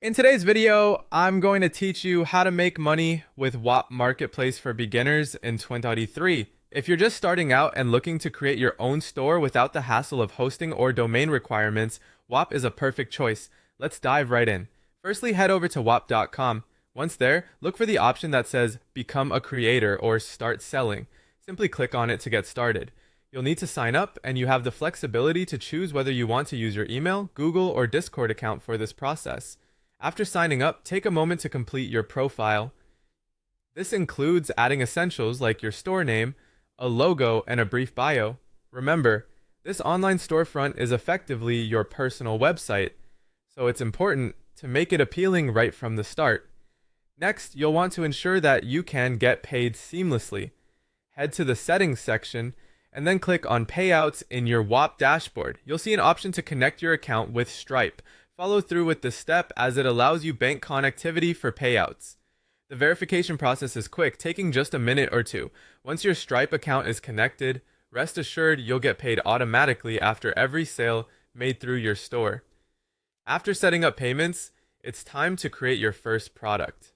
In today's video, I'm going to teach you how to make money with Whop Marketplace for beginners in 2023. If you're just starting out and looking to create your own store without the hassle of hosting or domain requirements, Whop is a perfect choice. Let's dive right in. Firstly, head over to whop.com. Once there, look for the option that says Become a Creator or Start Selling. Simply click on it to get started. You'll need to sign up, and you have the flexibility to choose whether you want to use your email, Google, or Discord account for this process. After signing up, take a moment to complete your profile. This includes adding essentials like your store name, a logo, and a brief bio. Remember, this online storefront is effectively your personal website, so it's important to make it appealing right from the start. Next, you'll want to ensure that you can get paid seamlessly. Head to the settings section and then click on payouts in your Whop dashboard. You'll see an option to connect your account with Stripe. Follow through with this step as it allows you bank connectivity for payouts. The verification process is quick, taking just a minute or two. Once your Stripe account is connected, rest assured you'll get paid automatically after every sale made through your store. After setting up payments, it's time to create your first product.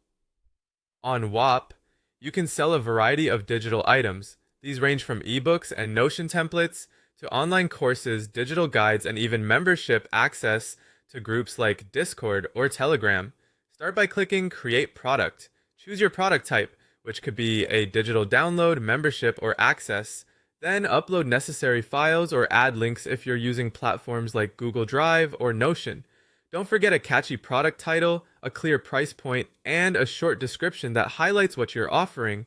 On Whop, you can sell a variety of digital items. These range from ebooks and Notion templates to online courses, digital guides, and even membership access to groups like Discord or Telegram. Start by clicking Create Product. Choose your product type, which could be a digital download, membership, or access. Then upload necessary files or add links if you're using platforms like Google Drive or Notion. Don't forget a catchy product title, a clear price point, and a short description that highlights what you're offering.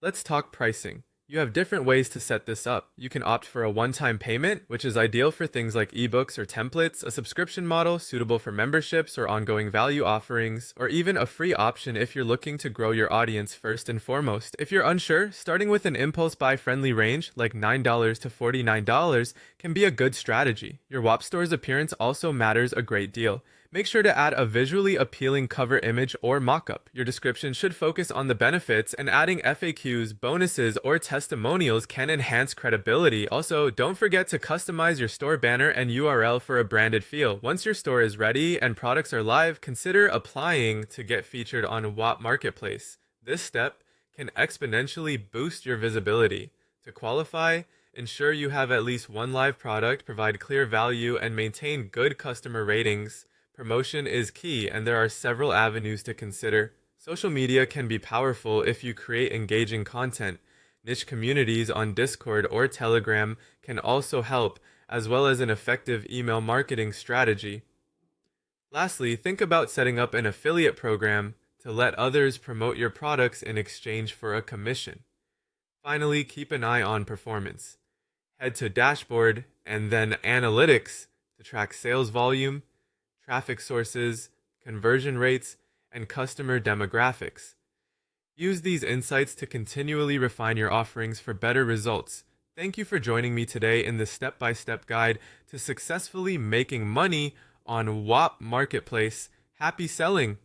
Let's talk pricing. You have different ways to set this up. You can opt for a one-time payment, which is ideal for things like ebooks or templates, a subscription model suitable for memberships or ongoing value offerings, or even a free option if you're looking to grow your audience first and foremost. If you're unsure, starting with an impulse buy friendly range like $9 to $49 can be a good strategy. Your Whop store's appearance also matters a great deal. Make sure to add a visually appealing cover image or mockup. Your description should focus on the benefits, and adding FAQs, bonuses, or testimonials can enhance credibility. Also, don't forget to customize your store banner and URL for a branded feel. Once your store is ready and products are live, consider applying to get featured on Whop Marketplace. This step can exponentially boost your visibility. To qualify, ensure you have at least one live product, provide clear value, and maintain good customer ratings. Promotion is key, and there are several avenues to consider. Social media can be powerful if you create engaging content. Niche communities on Discord or Telegram can also help, as well as an effective email marketing strategy. Lastly, think about setting up an affiliate program to let others promote your products in exchange for a commission. Finally, keep an eye on performance. Head to Dashboard and then Analytics to track sales volume, traffic sources, conversion rates, and customer demographics. Use these insights to continually refine your offerings for better results. Thank you for joining me today in this step-by-step guide to successfully making money on Whop Marketplace. Happy selling!